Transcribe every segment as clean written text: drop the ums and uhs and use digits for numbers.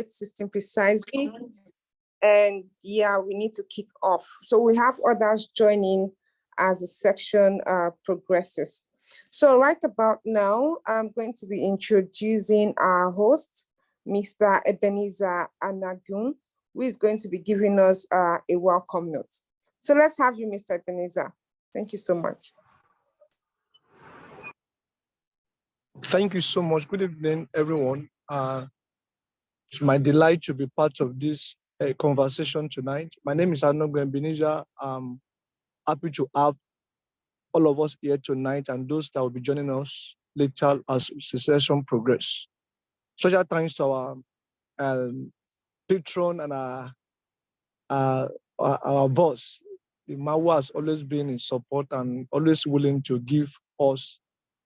system precisely. And yeah, we need to kick off. So we have others joining as the section progresses. So right about now, I'm going to be introducing our host, Mr. Ebenezer Anagun, who is going to be giving us a welcome note. So let's have you, Mr. Ebenezer. Thank you so much. Thank you so much. Good evening, everyone. It's my delight to be part of this conversation tonight. My name is Anagun Ebenezer. I'm happy to have all of us here tonight and those that will be joining us later as the session progress. Special thanks to our patron and our boss. The Mawa has always been in support and always willing to give us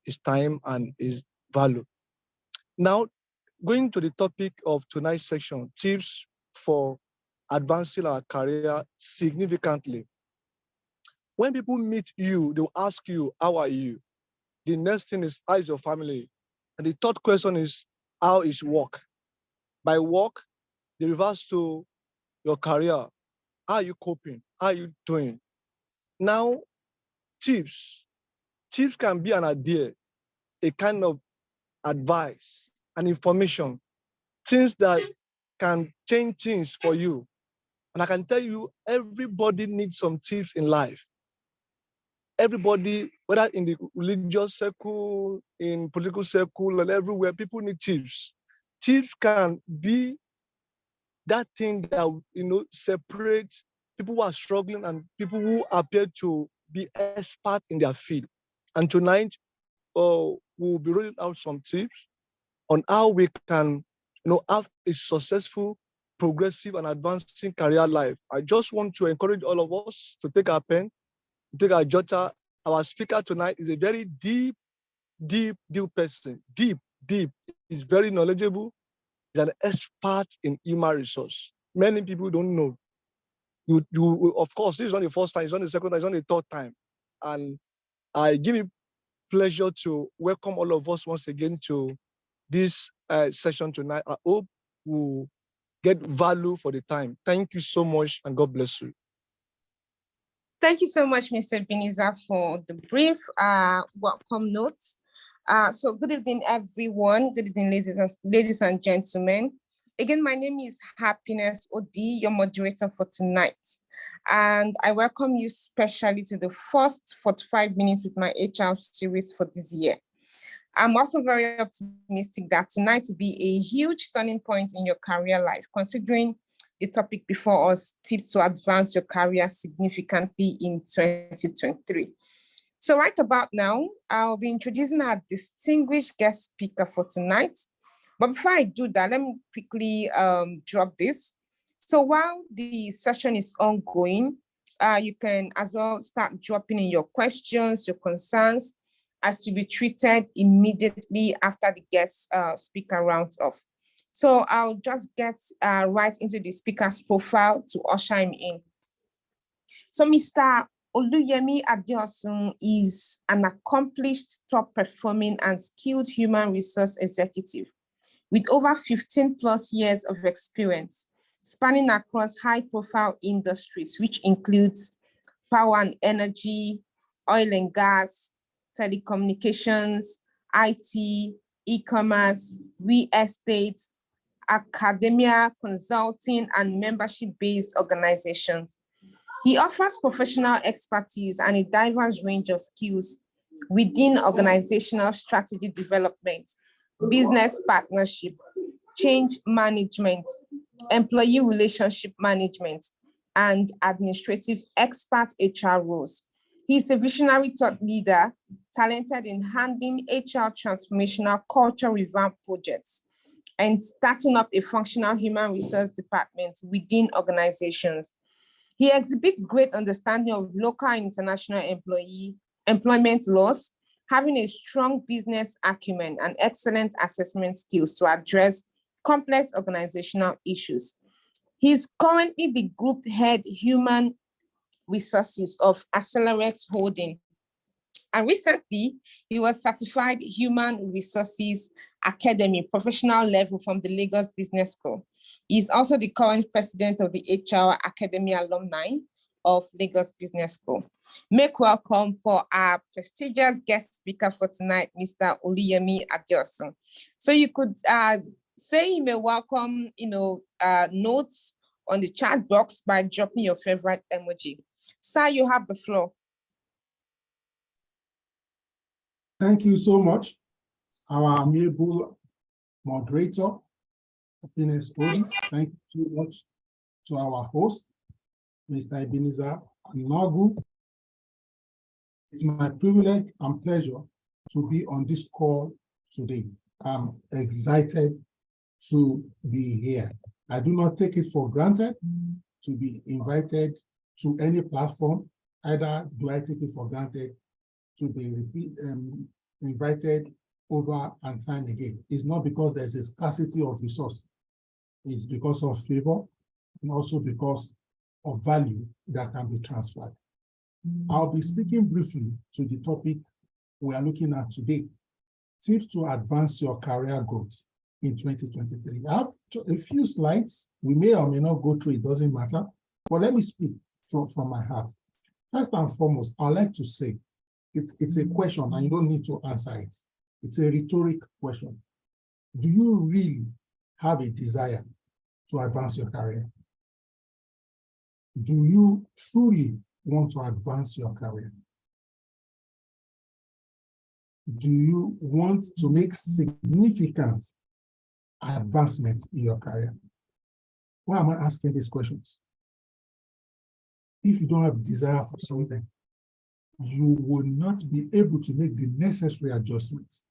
his time and his value. Now, going to the topic of tonight's section, tips for advancing our career significantly. When people meet you, they'll ask you, how are you? The next thing is, how is your family? And the third question is, how is work? By work, they reverse to your career. How are you coping? How are you doing? Now, tips. Tips can be an idea, a kind of advice, and information, things that can change things for you. And I can tell you, everybody needs some tips in life. Everybody, whether in the religious circle, in political circle, and everywhere, people need tips. Tips can be that thing that separate people who are struggling and people who appear to be expert in their field. And tonight, we'll be rolling out some tips on how we can have a successful, progressive, and advancing career life. I just want to encourage all of us to take our pen, take our jotter. Our speaker tonight is a very deep person. Deep. He's very knowledgeable. He's an expert in human resource. Many people don't know. You of course, this is not the first time, it's not the second time, it's not the third time. And I give me pleasure to welcome all of us once again to this session tonight. I hope we'll get value for the time. Thank you so much, and God bless you. Thank you so much, Mr. Ebenezer, for the brief welcome note. So good evening, everyone. Good evening, ladies and gentlemen. Again, my name is Happiness Odi, your moderator for tonight. And I welcome you specially to the first 45 minutes with my HR series for this year. I'm also very optimistic that tonight will be a huge turning point in your career life, considering the topic before us, tips to advance your career significantly in 2023. So right about now, I'll be introducing our distinguished guest speaker for tonight. But before I do that, let me quickly drop this. So while the session is ongoing, you can as well start dropping in your questions, your concerns, as to be treated immediately after the guest speaker rounds off. So I'll just get right into the speaker's profile to usher him in. So Mr. Oluyemi Adeosun is an accomplished, top-performing and skilled human resource executive with over 15 plus years of experience, spanning across high-profile industries, which includes power and energy, oil and gas, telecommunications, IT, e-commerce, real estate, academia, consulting, and membership-based organizations. He offers professional expertise and a diverse range of skills within organizational strategy development, business partnership, change management, employee relationship management, and administrative expert HR roles. He is a visionary thought leader, talented in handling HR transformational culture revamp projects, and starting up a functional human resource department within organizations. He exhibits great understanding of local and international employment laws, having a strong business acumen and excellent assessment skills to address complex organizational issues. He's currently the group head human resources of Accelerates Holding. And recently, he was certified Human Resources Academy professional level from the Lagos Business School. He's also the current president of the HR Academy alumni of Lagos Business School. Make welcome for our prestigious guest speaker for tonight, Mr. Oluyemi Adeosun. So you could say him a welcome, notes on the chat box by dropping your favorite emoji. Sir, you have the floor. Thank you so much, our amiable moderator, Happiness Odi. Thank you so much to our host, Mr. Ebenezer Anagu. It's my privilege and pleasure to be on this call today. I'm excited to be here. I do not take it for granted to be invited to any platform, either do I take it for granted to be invited over and time again. It's not because there's a scarcity of resource. It's because of favor and also because of value that can be transferred. I'll be speaking briefly to the topic we are looking at today, tips to advance your career growth in 2023. I have a few slides. We may or may not go through, it doesn't matter, but let me speak from my heart. First and foremost, I'd like to say, it's a question and you don't need to answer it. It's a rhetoric question. Do you really have a desire to advance your career? Do you truly want to advance your career? Do you want to make significant advancement in your career? Why am I asking these questions? If you don't have desire for something, you will not be able to make the necessary adjustments,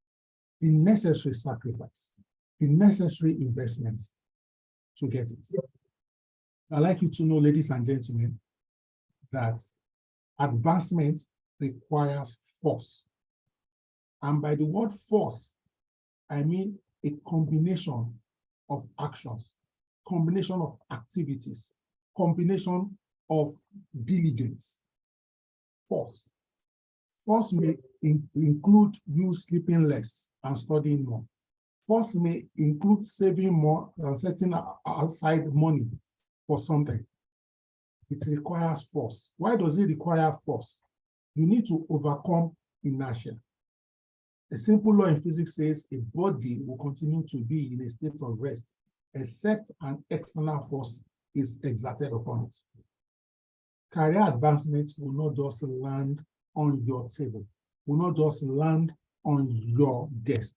the necessary sacrifice, the necessary investments to get it. I'd like you to know, ladies and gentlemen, that advancement requires force. And by the word force, I mean a combination of actions, combination of activities, combination of diligence. Force. Force may include you sleeping less and studying more. Force may include saving more and setting aside money for something. It requires force. Why does it require force? You need to overcome inertia. A simple law in physics says a body will continue to be in a state of rest except an external force is exerted upon it. Career advancement will not just land on your table, will not just land on your desk.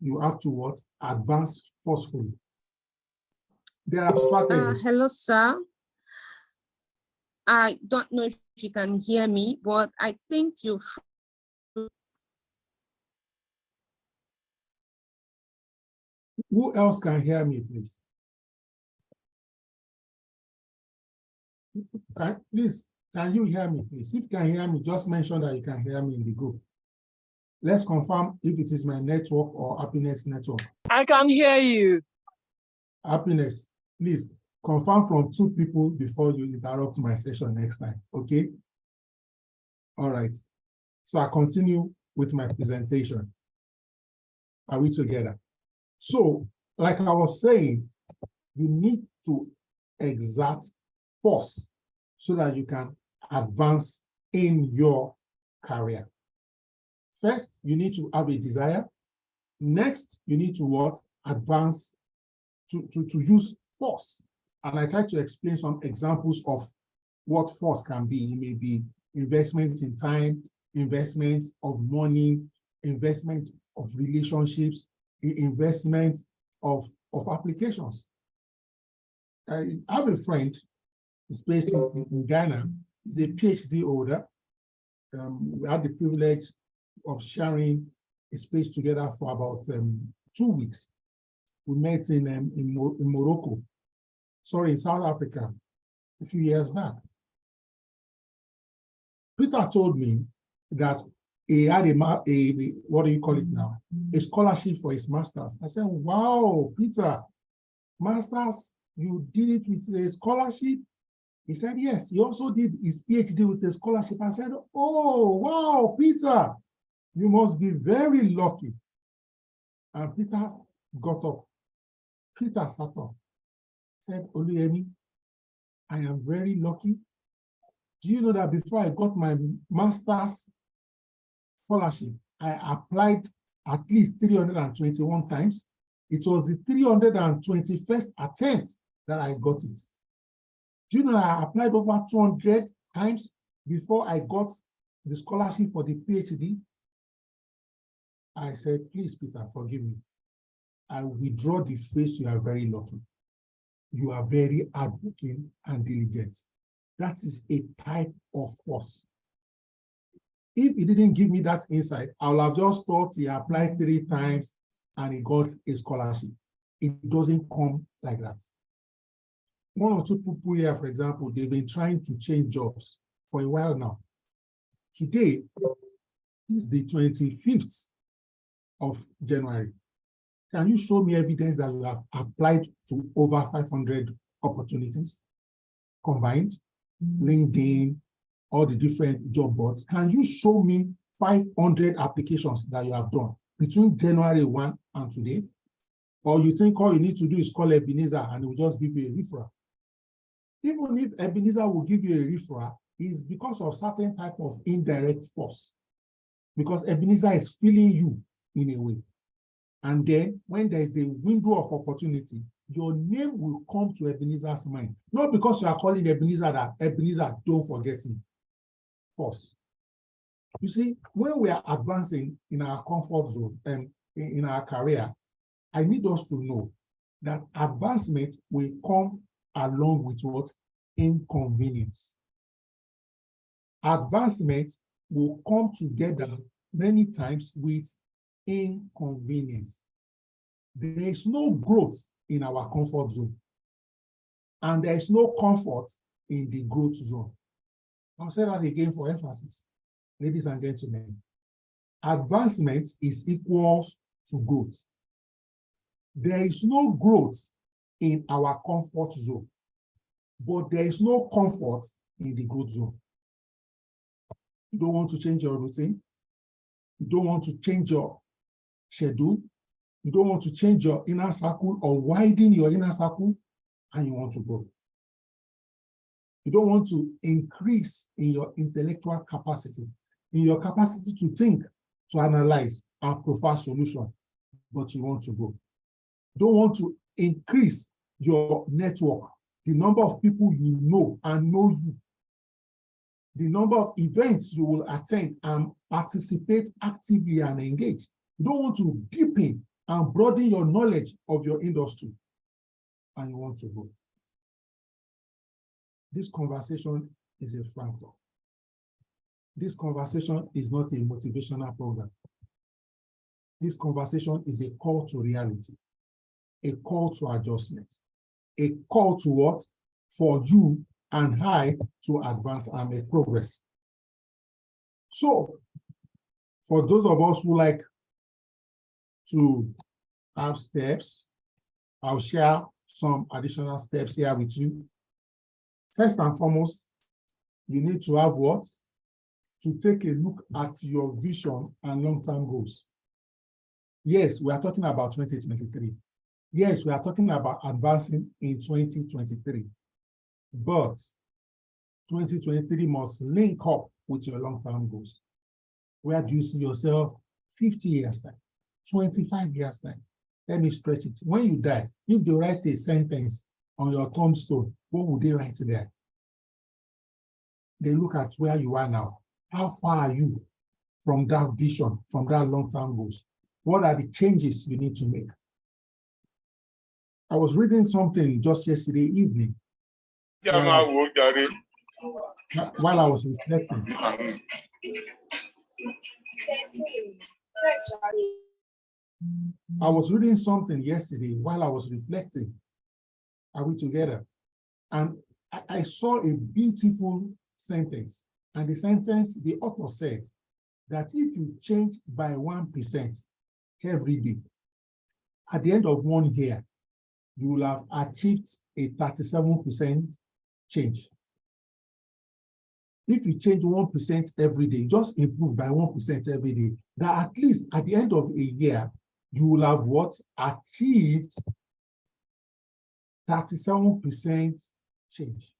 You have to what? Advance forcefully. There are strategies. Hello, sir. I don't know if you can hear me, but I think you've... Who else can hear me, please? Please, can you hear me, please? If you can hear me, just mention that you can hear me in the group. Let's confirm if it is my network or Happiness network. I can hear you. Happiness, please confirm from 2 people before you interrupt my session next time, okay? All right. So I continue with my presentation. Are we together? So, like I was saying, you need to exert force so that you can advance in your career. First, you need to have a desire. Next, you need to what? Advance to use force. And I try to explain some examples of what force can be. It may be investment in time, investment of money, investment of relationships, investment of applications. I have a friend who's based in Ghana. He's a PhD holder. We had the privilege of sharing a space together for about 2 weeks. We met in Morocco, sorry, in South Africa, a few years back. Peter told me that he had a what do you call it now? A scholarship for his master's. I said, wow, Peter, master's, you did it with a scholarship? He said, yes, he also did his PhD with a scholarship. I said, oh, wow, Peter, you must be very lucky. And Peter got up Peter Sato said, Oluyemi, I am very lucky. Do you know that before I got my master's scholarship, I applied at least 321 times. It was the 321st attempt that I got it. Do you know that I applied over 200 times before I got the scholarship for the PhD? I said, please, Peter, forgive me. I withdraw the phrase, you are very lucky. You are very hardworking and diligent. That is a type of force. If he didn't give me that insight, I would have just thought he applied 3 times and he got a scholarship. It doesn't come like that. 1 or 2 people here, for example, they've been trying to change jobs for a while now. Today is the 25th of January. Can you show me evidence that you have applied to over 500 opportunities combined? LinkedIn, all the different job boards. Can you show me 500 applications that you have done between January 1 and today? Or you think all you need to do is call Ebenezer and he will just give you a referral? Even if Ebenezer will give you a referral, it's because of certain type of indirect force. Because Ebenezer is feeling you in a way. And then when there is a window of opportunity, your name will come to Ebenezer's mind. Not because you are calling Ebenezer that, Ebenezer, don't forget me. Force. You see, when we are advancing in our comfort zone and in our career, I need us to know that advancement will come along with what? Inconvenience. Advancement will come together many times with inconvenience. There is no growth in our comfort zone, and there is no comfort in the growth zone. I'll say that again for emphasis. Ladies and gentlemen, advancement is equal to growth. There is no growth in our comfort zone, but there is no comfort in the growth zone. You don't want to change your routine. You don't want to change your schedule. You don't want to change your inner circle or widen your inner circle, and you want to grow. You don't want to increase in your intellectual capacity, in your capacity to think, to analyze, and provide solution, but you want to grow. You don't want to increase your network, the number of people you know and know you, the number of events you will attend and participate actively and engage. You don't want to deepen and broaden your knowledge of your industry, and you want to grow. This conversation is a frank talk. This conversation is not a motivational program. This conversation is a call to reality, a call to adjustment, a call to what? For you and I to advance and make progress. So, for those of us who like to have steps, I'll share some additional steps here with you. First and foremost, you need to have what? To take a look at your vision and long-term goals. Yes, we are talking about 2023. Yes, we are talking about advancing in 2023. But 2023 must link up with your long-term goals. Where do you see yourself 50 years time, 25 years time? Let me stretch it. When you die, if they write a sentence on your tombstone, what would they write there? They look at where you are now. How far are you from that vision, from that long-term goals? What are the changes you need to make? I was reading something just yesterday evening while I was reflecting. I was reading something yesterday while I was reflecting. Are we together? And I saw a beautiful sentence. And the sentence, the author said that if you change by 1% every day, at the end of 1 year, you will have achieved a 37% change. If you change 1% every day, just improve by 1% every day, that at least at the end of a year, you will have what? Achieved 37% change.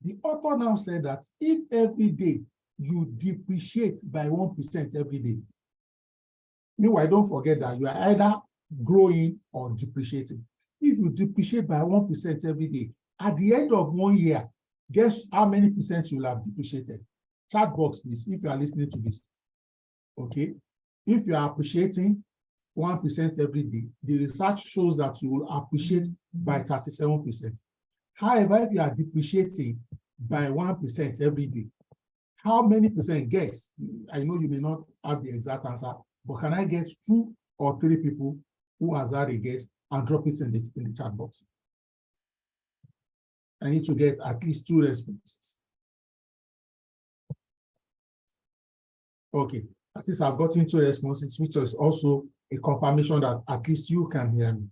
The author now said that if every day you depreciate by 1% every day, meanwhile, don't forget that you are either growing or depreciating. If you depreciate by 1% every day, at the end of 1 year, guess how many percent you will have depreciated? Chat box, please, if you are listening to this. Okay. If you are appreciating 1% every day, the research shows that you will appreciate by 37%. However, if you are depreciating by 1% every day, how many percent? Guess. I know you may not have the exact answer, but can I get 2 or 3 people who has had a guess and drop it in the chat box? I need to get at least 2 responses. Okay, at least I've gotten 2 responses, which is also a confirmation that at least you can hear me.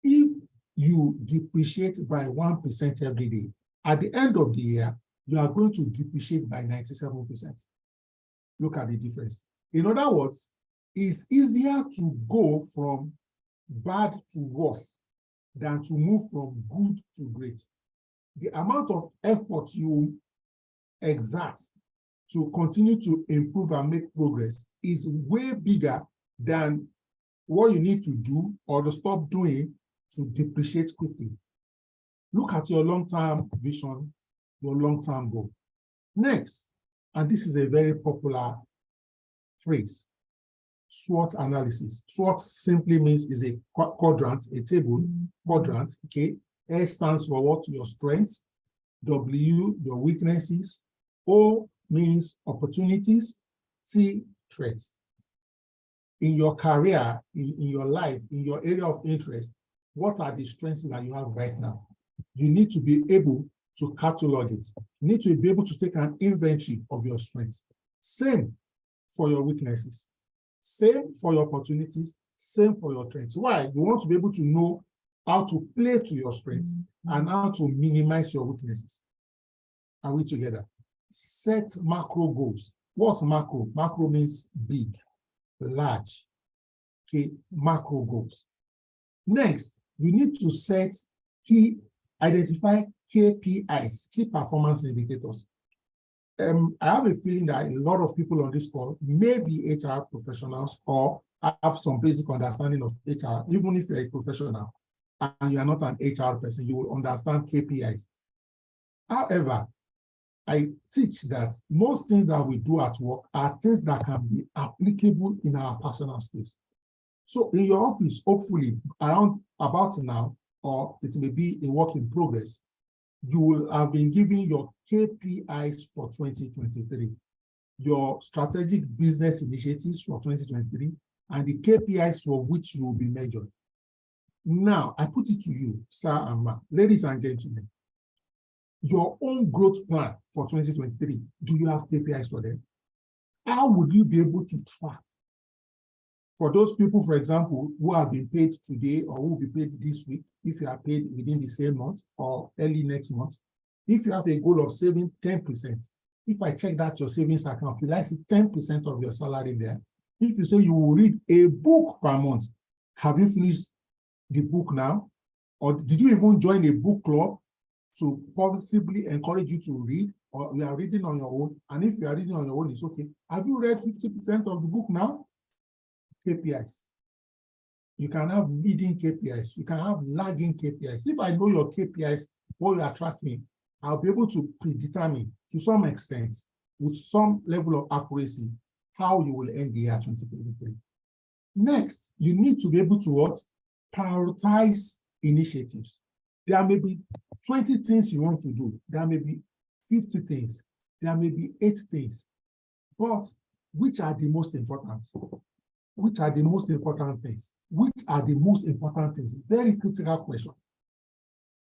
If you depreciate by 1% every day, at the end of the year, you are going to depreciate by 97%. Look at the difference. In other words, it's easier to go from bad to worse than to move from good to great. The amount of effort you exert to continue to improve and make progress is way bigger than what you need to do or to stop doing to depreciate quickly. Look at your long-term vision, your long-term goal. Next, and this is a very popular phrase, SWOT analysis. SWOT simply means is a quadrant, a table, quadrant, okay? S stands for what? Your strengths. W, your weaknesses. O means opportunities. T, threats. In your career, in your life, in your area of interest, what are the strengths that you have right now? You need to be able to catalog it. You need to be able to take an inventory of your strengths. Same for your weaknesses. Same for your opportunities. Same for your strengths. Why? You want to be able to know how to play to your strengths and how to minimize your weaknesses. Are we together? Set macro goals. What's macro? Macro means big, large. Okay, macro goals. Next, you need to identify KPIs, key performance indicators. I have a feeling that a lot of people on this call may be HR professionals or have some basic understanding of HR. Even if you're a professional and you are not an HR person, you will understand KPIs. However, I teach that most things that we do at work are things that can be applicable in our personal space. So in your office, hopefully about now, or it may be a work in progress, you will have been given your KPIs for 2023, your strategic business initiatives for 2023, and the KPIs for which you will be measured. Now, I put it to you, sir and ma, ladies and gentlemen, your own growth plan for 2023, do you have KPIs for them? How would you be able to track? For those people, for example, who have been paid today or who will be paid this week, if you are paid within the same month or early next month, if you have a goal of saving 10%, if I check that your savings account, will I see 10% of your salary there? If you say you will read a book per month, have you finished the book now? Or did you even join a book club to possibly encourage you to read, or you are reading on your own? And if you are reading on your own, it's okay. Have you read 50% of the book now? KPIs. You can have leading KPIs. You can have lagging KPIs. If I know your KPIs, what you are tracking, I'll be able to predetermine to some extent, with some level of accuracy, how you will end the year 2023. Next, you need to be able to what? Prioritize initiatives. There may be 20 things you want to do. There may be 50 things. There may be 8 things. But which are the most important? Which are the most important things? Which are the most important things? Very critical question.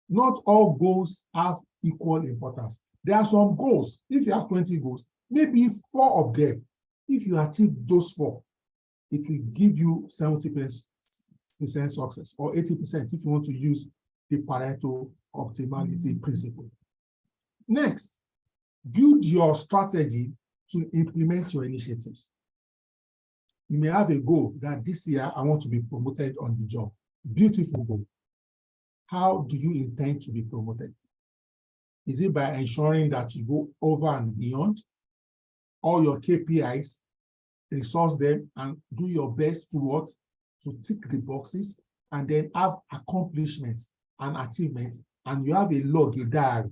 Not all goals have equal importance. There are some goals. If you have 20 goals, maybe 4 of them, if you achieve those 4, it will give you 70% success, or 80% if you want to use the Pareto optimality principle. Next, build your strategy to implement your initiatives. You may have a goal that this year I want to be promoted on the job. Beautiful goal. how do you intend to be promoted? Is it by ensuring that you go over and beyond all your KPIs, resource them, and do your best to what? To tick the boxes, and then have accomplishments and achievements, and you have a log, a diary,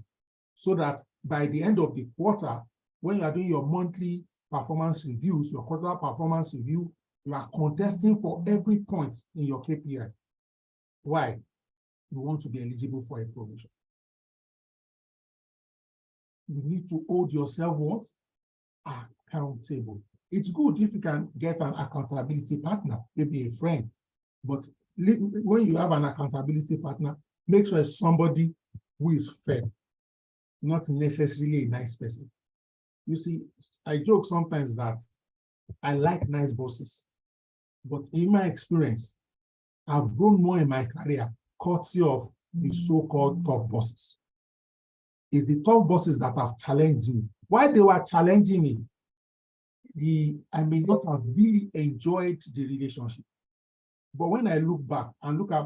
so that by the end of the quarter, when you are doing your monthly performance reviews, your quarterly performance review, you are contesting for every point in your KPI. Why? You want to be eligible for a promotion. You need to hold yourself what? Accountable. It's good if you can get an accountability partner, maybe a friend, but when you have an accountability partner, make sure it's somebody who is fair, not necessarily a nice person. You see, I joke sometimes that I like nice bosses, but in my experience, I've grown more in my career courtesy of the so-called tough bosses. It's the tough bosses that have challenged me. While they were challenging me, I may not have really enjoyed the relationship. But when I look back and look at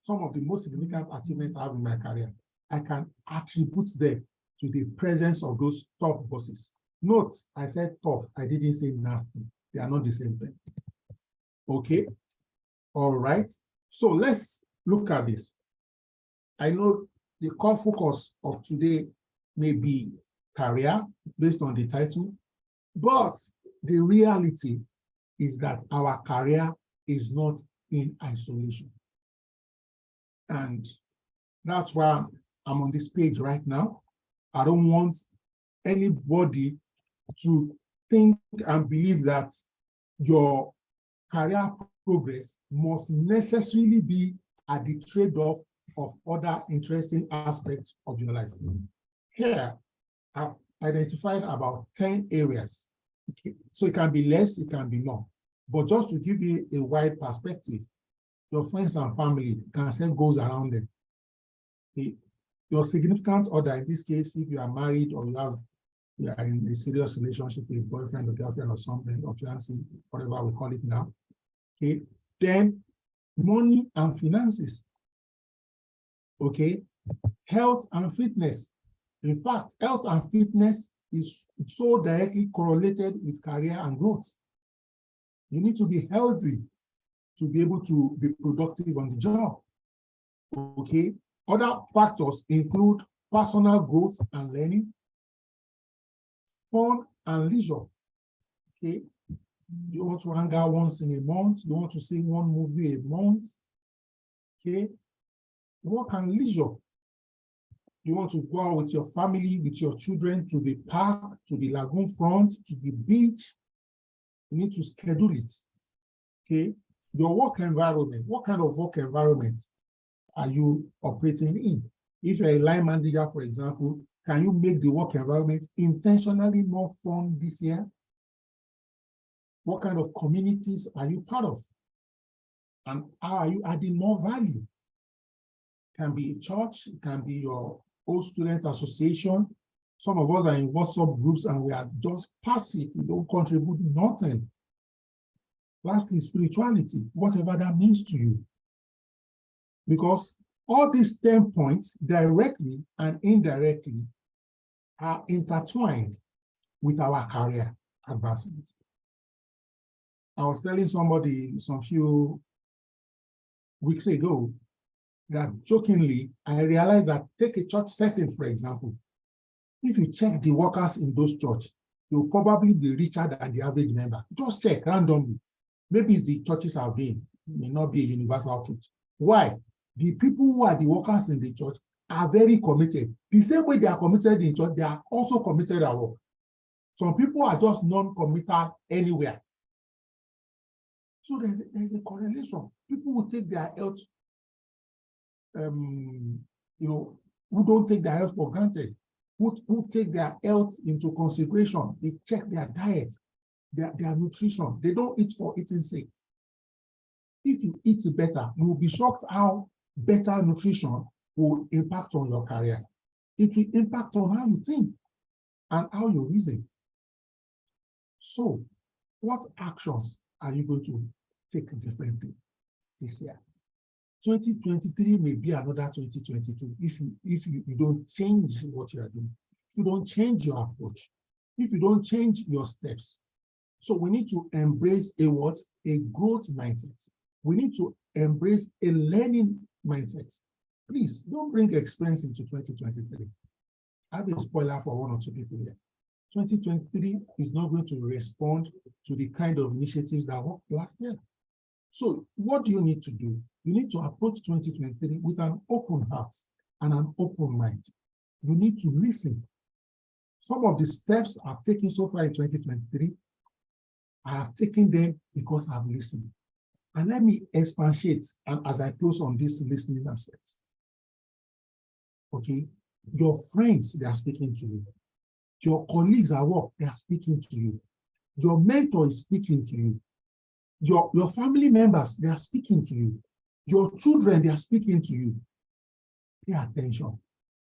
some of the most significant achievements I have in my career, I can attribute them to the presence of those tough bosses. Note, I said tough, I didn't say nasty. They are not the same thing. Okay, all right. So let's look at this. I know the core focus of today may be career based on the title, but the reality is that our career is not in isolation. And that's why I'm on this page right now. I don't want anybody to think and believe that your career progress must necessarily be at the trade-off of other interesting aspects of your life. Here, I've identified about 10 areas. So it can be less, it can be more. But just to give you a wide perspective, your friends and family can set goals around them. Your significant other, in this case, if you are married or you are in a serious relationship with a boyfriend or girlfriend or something, or fiancé, whatever we call it now, okay, then money and finances, okay, health and fitness. In fact, health and fitness is so directly correlated with career and growth. You need to be healthy to be able to be productive on the job, okay? Other factors include personal growth and learning, fun and leisure, okay? You want to hang out once in a month, you want to see one movie a month, okay? Work and leisure. You want to go out with your family, with your children to the park, to the lagoon front, to the beach. You need to schedule it, okay? Your work environment, what kind of work environment are you operating in? If you're a line manager, for example, can you make the work environment intentionally more fun this year? What kind of communities are you part of? And how are you adding more value? It can be a church, it can be your old student association. Some of us are in WhatsApp groups and we are just passive, we don't contribute nothing. Lastly, spirituality, whatever that means to you. Because all these 10 points, directly and indirectly, are intertwined with our career advancement. I was telling somebody some few weeks ago that jokingly, I realized that take a church setting, for example. If you check the workers in those churches, you'll probably be richer than the average member. Just check randomly. Maybe it's the churches are being, may not be a universal truth. Why? The people who are the workers in the church are very committed. The same way they are committed in church, they are also committed at work. Some people are just non-committal anywhere. So there's a correlation. People will take their health, who don't take their health for granted, who take their health into consideration. They check their diet, their nutrition. They don't eat for eating's sake. If you eat better, you will be shocked how better nutrition will impact on your career. It will impact on how you think and how you reason. So, what actions are you going to take differently this year? 2023 may be another 2022 if you don't change what you are doing, if you don't change your approach, if you don't change your steps. So we need to embrace a what? A growth mindset. We need to embrace a learning mindset. Please don't bring experience into 2023. I have a spoiler for one or two people here. 2023 is not going to respond to the kind of initiatives that worked last year. So what do you need to do? You need to approach 2023 with an open heart and an open mind. You need to listen. Some of the steps I've taken so far in 2023, I have taken them because I've listened. And let me expatiate as I close on this listening aspect. Okay, your friends, they are speaking to you. Your colleagues at work, they are speaking to you. Your mentor is speaking to you. Your family members, they are speaking to you. Your children, they are speaking to you. Pay attention.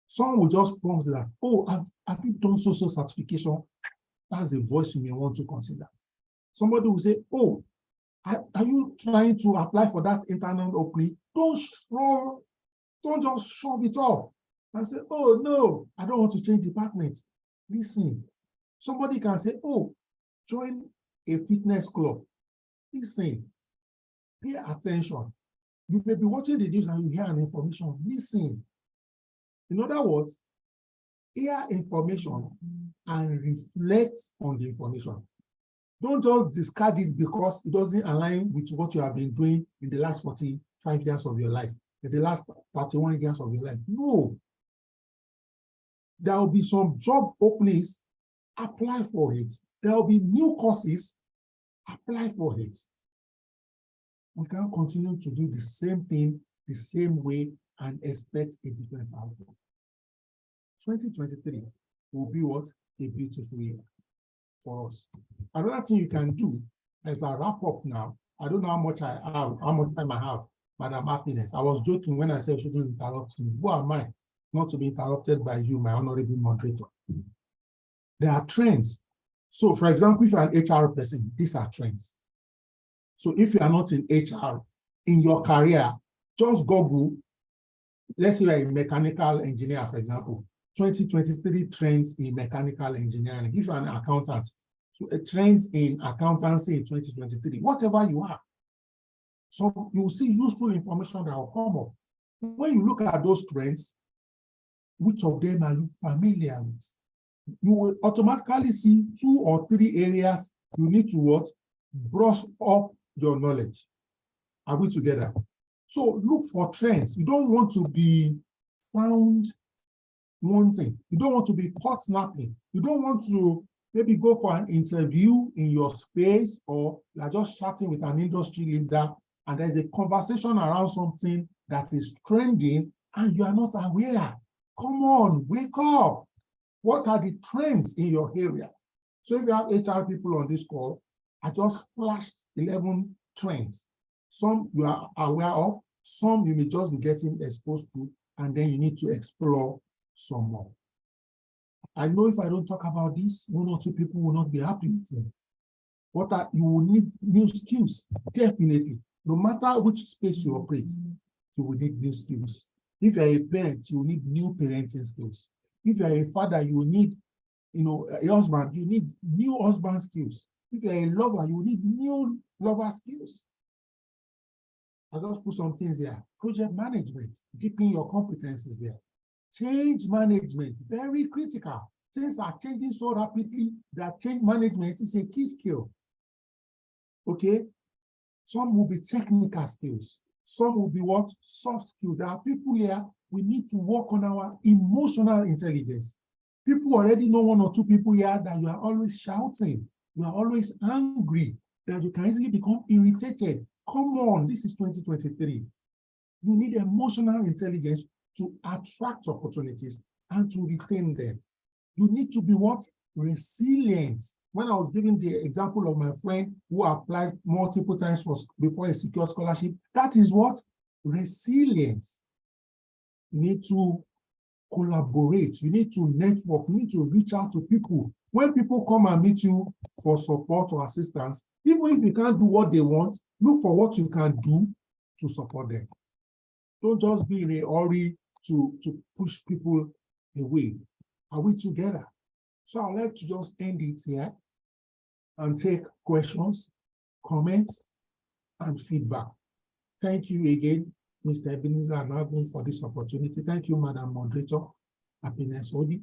Someone will just prompt that, oh, have you done so certification? That's a voice you may want to consider. Somebody will say, oh, are you trying to apply for that internal opening? Don't just shove it off and say, oh, no, I don't want to change departments. Listen, somebody can say, oh, join a fitness club. Listen, pay attention. You may be watching the news and you hear an information. Listen. In other words, hear information and reflect on the information. Don't just discard it because it doesn't align with what you have been doing in the last 45 years of your life, in the last 31 years of your life. No. There will be some job openings, apply for it. There will be new courses, apply for it. We can't continue to do the same thing the same way and expect a different outcome. 2023 will be what? A beautiful year for us. Another thing you can do as I wrap up now, I don't know how much time I have, Madam Happiness. I was joking when I said you shouldn't interrupt me. Who am I not to be interrupted by you, my honorable moderator? There are trends. So for example, if you're an HR person, these are trends. So if you are not in HR, in your career, just Google, let's say you're a mechanical engineer, for example, 2023 trends in mechanical engineering. If you're an accountant, so trends in accountancy in 2023, whatever you are. So you will see useful information that will come up. When you look at those trends, which of them are you familiar with? You will automatically see 2 or 3 areas you need to what? Brush up your knowledge. Are we together? So look for trends. You don't want to be found wanting. You don't want to be caught napping. You don't want to maybe go for an interview in your space, or you're just chatting with an industry leader and there's a conversation around something that is trending and you are not aware. Come on, wake up. What are the trends in your area? So if you have HR people on this call, I just flashed 11 trends. Some you are aware of, some you may just be getting exposed to, and then you need to explore some more. I know if I don't talk about this, 1 or 2 people will not be happy with me. You will need new skills, definitely. No matter which space you operate, you will need new skills. If you're a parent, you will need new parenting skills. If you're a father, you will need, a husband, you need new husband skills. If you're a lover, you will need new lover skills. I'll just put some things there. Project management, deepen your competencies there. Change management, very critical. Things are changing so rapidly that change management is a key skill. Okay? Some will be technical skills. Some will be what? Soft skills. There are people here, we need to work on our emotional intelligence. People already know 1 or 2 people here that you are always shouting, you are always angry, that you can easily become irritated. Come on, this is 2023. You need emotional intelligence to attract opportunities and to retain them. You need to be what? Resilient. When I was giving the example of my friend who applied multiple times before a secure scholarship, that is what? Resilience. You need to collaborate. You need to network. You need to reach out to people. When people come and meet you for support or assistance, even if you can't do what they want, look for what you can do to support them. Don't just be in a hurry to push people away. Are we together? So I'd like to just end it here and take questions, comments, and feedback. Thank you again, Mr. Ebenezer Anagun, for this opportunity. Thank you, Madam Moderator, Happiness Odi,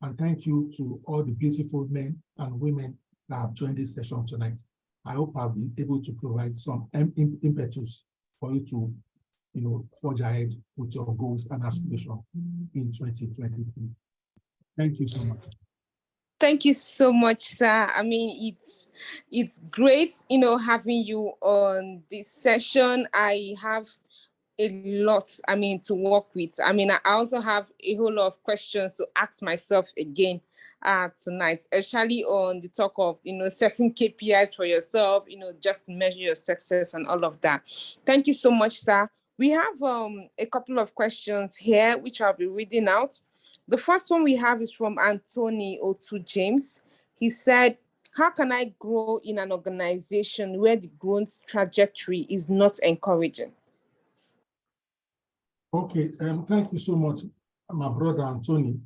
and thank you to all the beautiful men and women that have joined this session tonight. I hope I've been able to provide some impetus for you to, forge ahead with your goals and aspirations in 2023. Thank you so much. Thank you so much, sir. I mean, it's great, having you on this session. I have a lot, to work with. I also have a whole lot of questions to ask myself again tonight, especially on the talk of, setting KPIs for yourself, just to measure your success and all of that. Thank you so much, sir. We have a couple of questions here, which I'll be reading out. The first one we have is from Anthony Otu James. He said, how can I grow in an organization where the growth trajectory is not encouraging? Okay, thank you so much, my brother Anthony.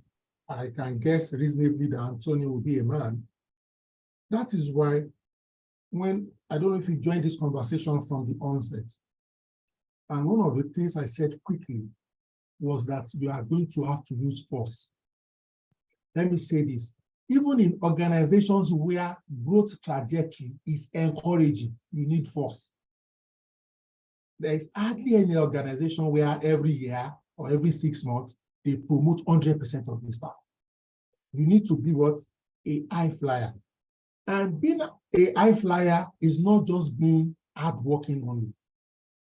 I can guess reasonably that Anthony will be a man. That is why I don't know if you joined this conversation from the onset, and one of the things I said quickly was that you are going to have to use force. Let me say this, even in organizations where growth trajectory is encouraging, you need force. There is hardly any organization where every year or every 6 months, they promote 100% of the staff. You need to be what? A high flyer. And being a high flyer is not just being hardworking only.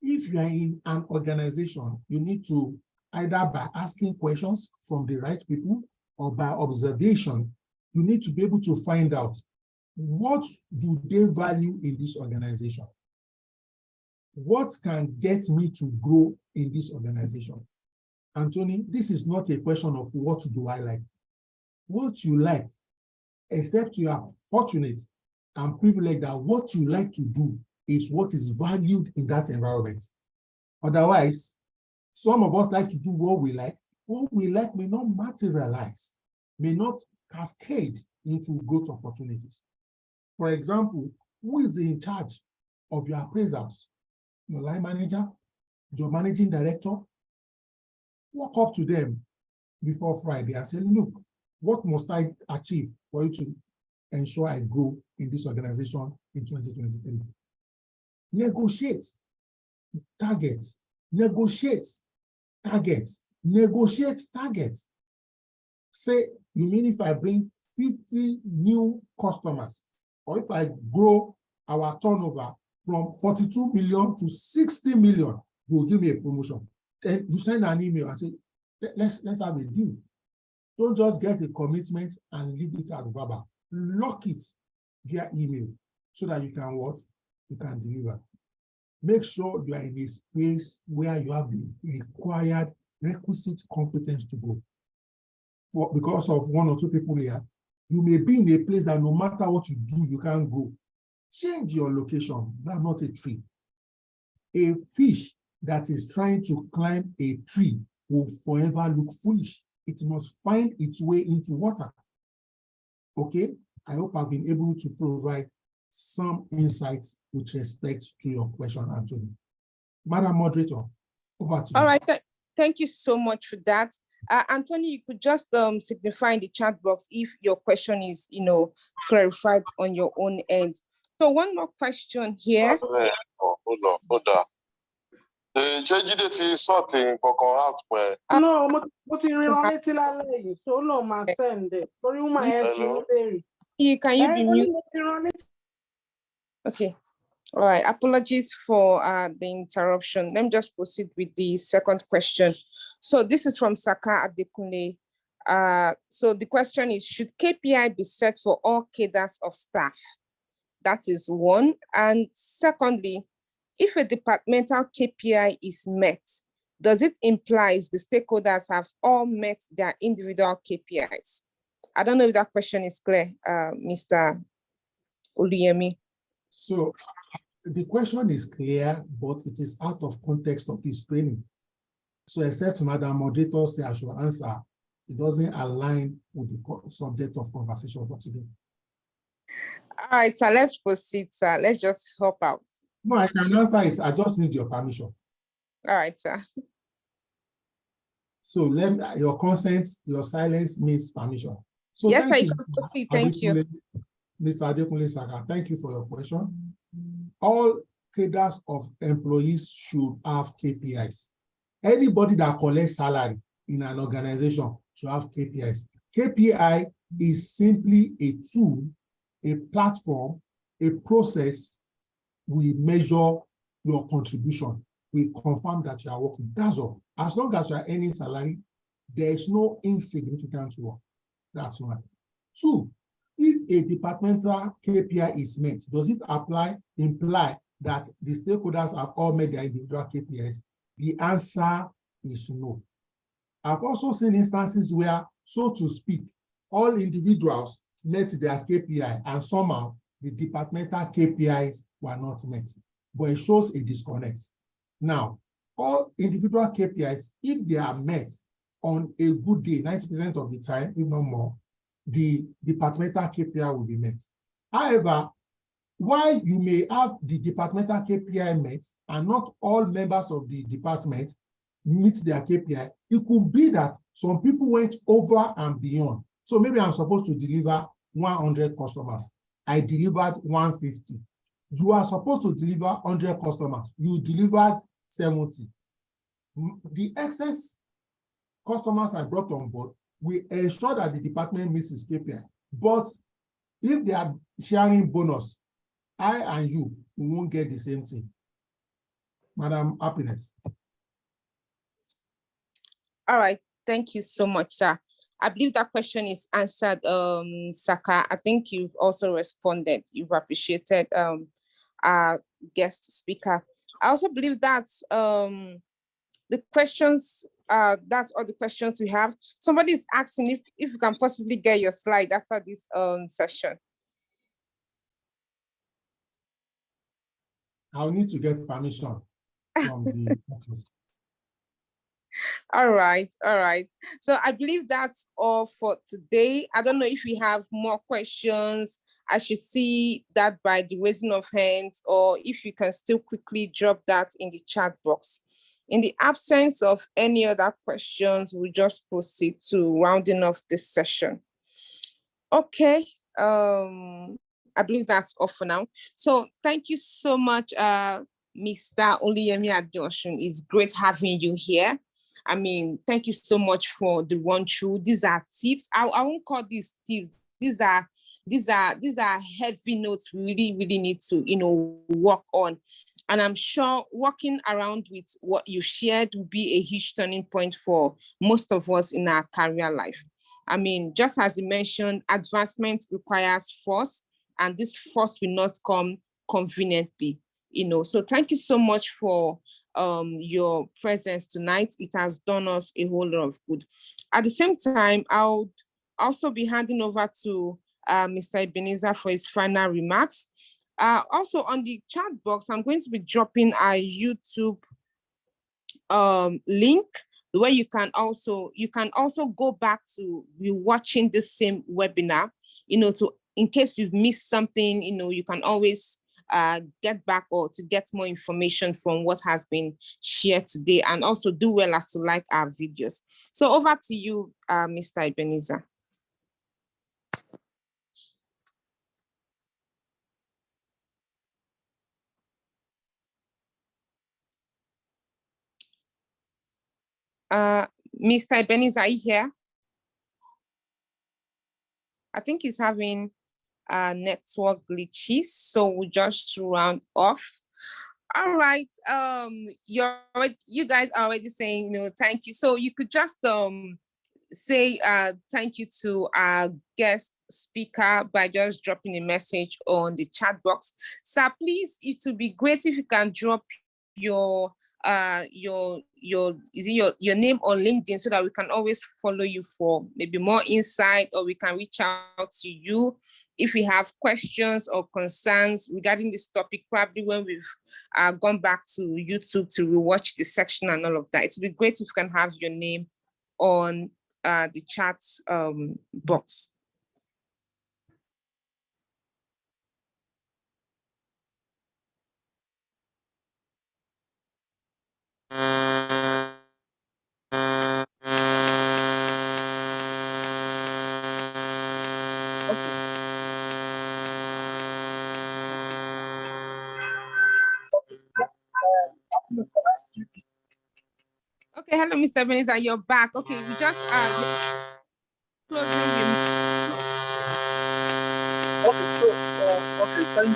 If you are in an organization, you need to either by asking questions from the right people or by observation, you need to be able to find out what do they value in this organization? What can get me to grow in this organization? Anthony, this is not a question of what do I like. What you like, except you are fortunate and privileged that what you like to do is what is valued in that environment. Otherwise, some of us like to do what we like. What we like may not materialize, may not cascade into growth opportunities. For example, who is in charge of your appraisals? Your line manager, your managing director? Walk up to them before Friday and say, look, what must I achieve for you to ensure I grow in this organization in 2023? Negotiate targets, negotiate targets, negotiate targets. Say, you mean if I bring 50 new customers, or if I grow our turnover from 42 million to 60 million, you will give me a promotion. Then you send an email and say, let's have a deal. Don't just get a commitment and leave it at verbal. Lock it via email so that you can what? You can deliver. Make sure you are in a space where you have the required requisite competence to go. Because of one or two people here, you may be in a place that no matter what you do, you can't go. Change your location. That's not a tree. A fish that is trying to climb a tree will forever look foolish. It must find its way into water. Okay? I hope I've been able to provide some insights with respect to your question, Anthony. Madam Moderator, over to you. All right. Thank you so much for that. Anthony, you could just signify in the chat box if your question is, clarified on your own end. So one more question here. Hold on. Jídé ti sort nǹkankan out pẹ̀. No, mo ti rin wọn létí lálẹ́ yìí, so lóun máa send ẹ̀. Torí woman yẹn ti ń béèrè. Can you be mute? Mo ti ran létí. Okay. All right. Apologies for the interruption. Let me just proceed with the second question. So this is from Saka Adekunle. So the question is, should KPI be set for all cadres of staff? That is one. And secondly, if a departmental KPI is met, does it imply the stakeholders have all met their individual KPIs? I don't know if that question is clear, Mr. Oluyemi. So the question is clear, but it is out of context of his training. So except Madam Moderator say I should answer, it doesn't align with the subject of conversation for today. All right, sir, let's proceed, sir. Let's just help out. No, I can answer it. I just need your permission. All right, sir. So let me, your consent, your silence means permission. So Yes, thank I you, can proceed. Thank you. Mr. Adekunle Saka. Thank you for your question. All cadres of employees should have KPIs. Anybody that collects salary in an organization should have KPIs. KPI is simply a tool, a platform, a process. We measure your contribution. We confirm that you are working. That's all. As long as you are earning salary, there is no insignificant work. That's one. Two, if a departmental KPI is met, does it imply that the stakeholders have all met their individual KPIs? The answer is no. I've also seen instances where, so to speak, all individuals met their KPI and somehow the departmental KPIs were not met, but it shows a disconnect. Now, all individual KPIs, if they are met on a good day, 90% of the time, if not more, the departmental KPI will be met. However, while you may have the departmental KPI met and not all members of the department meet their KPI, it could be that some people went over and beyond. So maybe I'm supposed to deliver 100 customers. I delivered 150. You are supposed to deliver 100 customers. You delivered 70. The excess customers I brought on board, we ensure that the department meets its KPI. But if they are sharing bonus, I and you, we won't get the same thing. Madam Happiness. All right, thank you so much, sir. I believe that question is answered, Saka. I think you've also responded. You've appreciated our guest speaker. I also believe that the questions, that's all the questions we have. Somebody is asking if you can possibly get your slide after this session. I'll need to get permission from the office. All right. So I believe that's all for today. I don't know if we have more questions. I should see that by the raising of hands, or if you can still quickly drop that in the chat box. In the absence of any other questions, we'll just proceed to rounding off this session. Okay. I believe that's all for now. So thank you so much, Mr. Oluyemi Adeosun. It's great having you here. I mean, thank you so much for the run through. These are tips. I won't call these tips. These are heavy notes we really need to, work on. And I'm sure working around with what you shared will be a huge turning point for most of us in our career life. I mean, just as you mentioned, advancement requires force, and this force will not come conveniently, So thank you so much for your presence tonight. It has done us a whole lot of good. At the same time, I'll also be handing over to Mr. Ebenezer for his final remarks. Also on the chat box, I'm going to be dropping our YouTube link where you can also go back to rewatching the same webinar, in case you've missed something, you can always get back or to get more information from what has been shared today, and also do well as to like our videos. So over to you, Mr. Ebenezer. Mr. Ebenezer, are you here? I think he's having network glitches, so we'll just round off. All right, you guys are already saying, thank you. So you could just say thank you to our guest speaker by just dropping a message on the chat box. So please, it would be great if you can drop your your name on LinkedIn so that we can always follow you for maybe more insight, or we can reach out to you if we have questions or concerns regarding this topic, probably when we've gone back to YouTube to rewatch the section and all of that. It would be great if you can have your name on the chat box. Okay, hello, Mr. Ebenezer, you're back. Okay, we just closing remarks. Okay, so okay, thank you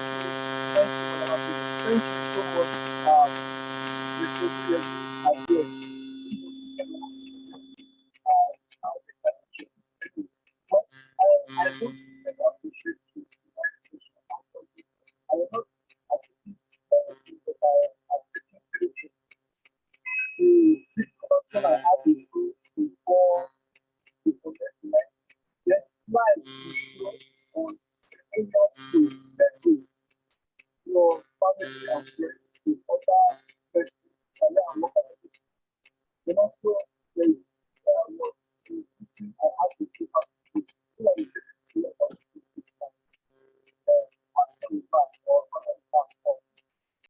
so much. Mr. Yes, I did. But I don't appreciate this. I will not appreciate because I have taken this connection I had with you before the next. Yes, life is